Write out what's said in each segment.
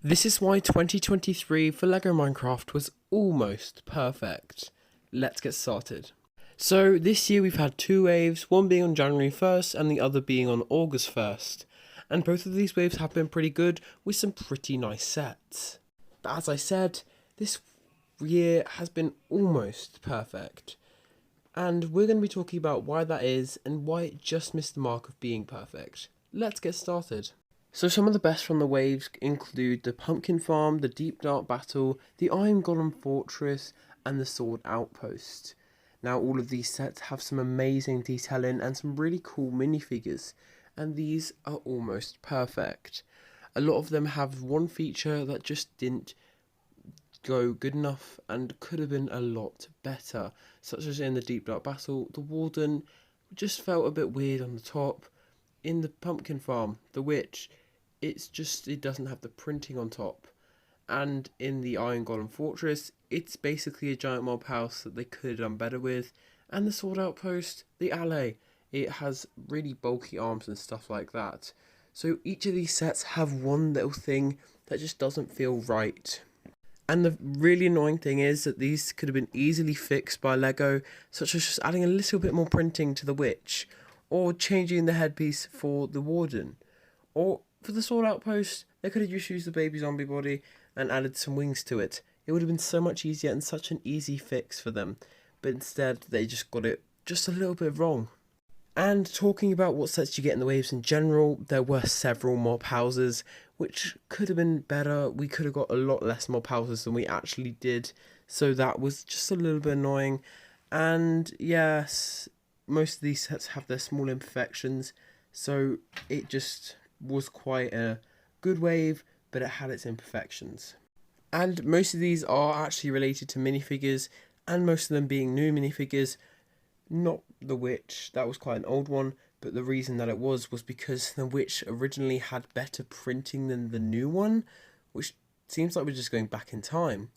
This is why 2023 for LEGO Minecraft was almost perfect. Let's get started. So this year we've had two waves, one being on January 1st and the other being on August 1st. And both of these waves have been pretty good with some pretty nice sets. But as I said, this year has been almost perfect. And we're going to be talking about why that is and why it just missed the mark of being perfect. Let's get started. So some of the best from the waves include the Pumpkin Farm, the Deep Dark Battle, the Iron Golem Fortress, and the Sword Outpost. Now all of these sets have some amazing detailing and some really cool minifigures, and these are almost perfect. A lot of them have one feature that just didn't go good enough and could have been a lot better, such as in the Deep Dark Battle, the Warden just felt a bit weird on the top. In the Pumpkin Farm, the Witch, it doesn't have the printing on top. And in the Iron Golem Fortress, it's basically a giant mob house that they could have done better with. And the Sword Outpost, the Alley, it has really bulky arms and stuff like that. So each of these sets have one little thing that just doesn't feel right. And the really annoying thing is that these could have been easily fixed by LEGO, such as just adding a little bit more printing to the Witch, or changing the headpiece for the Warden. Or for the Sword Outpost, they could have just used the baby zombie body and added some wings to it. It would have been so much easier and such an easy fix for them. But instead, they just got it just a little bit wrong. And talking about what sets you get in the waves in general, there were several mob houses, which could have been better. We could have got a lot less mob houses than we actually did. So that was just a little bit annoying. And yes, most of these sets have their small imperfections. So it just was quite a good wave, but it had its imperfections. And most of these are actually related to minifigures, and most of them being new minifigures. Not the Witch, that was quite an old one, but the reason that it was because the Witch originally had better printing than the new one, which seems like we're just going back in time.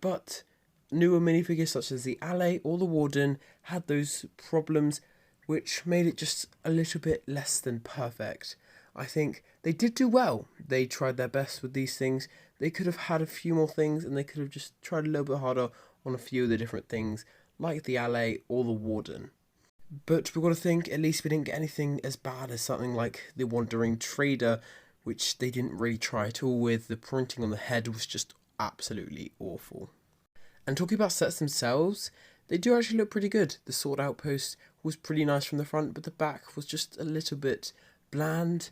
But newer minifigures such as the Alley or the Warden had those problems, which made it just a little bit less than perfect. I think they did do well. They tried their best with these things. They could have had a few more things, and they could have just tried a little bit harder on a few of the different things, like the Alley or the Warden. But we've got to think, at least we didn't get anything as bad as something like the Wandering Trader, which they didn't really try at all with. The printing on the head was just absolutely awful. And talking about sets themselves, they do actually look pretty good. The Sword Outpost was pretty nice from the front, but the back was just a little bit bland.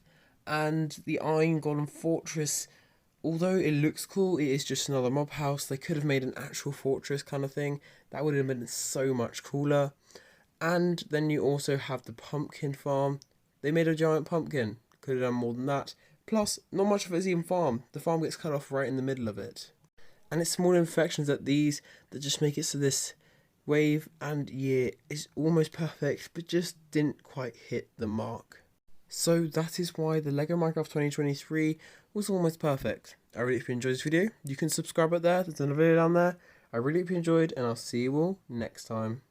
And the Iron Golem Fortress, although it looks cool, it is just another mob house. They could have made an actual fortress kind of thing. That would have been so much cooler. And then you also have the Pumpkin Farm. They made a giant pumpkin. Could have done more than that. Plus, not much of it is even farm. The farm gets cut off right in the middle of it. And it's small imperfections like these that just make it so this wave and year is almost perfect, but just didn't quite hit the mark. So that is why the LEGO Minecraft 2023 was almost perfect. I really hope you enjoyed this video. You can subscribe up there, there's another video down there. I really hope you enjoyed, and I'll see you all next time.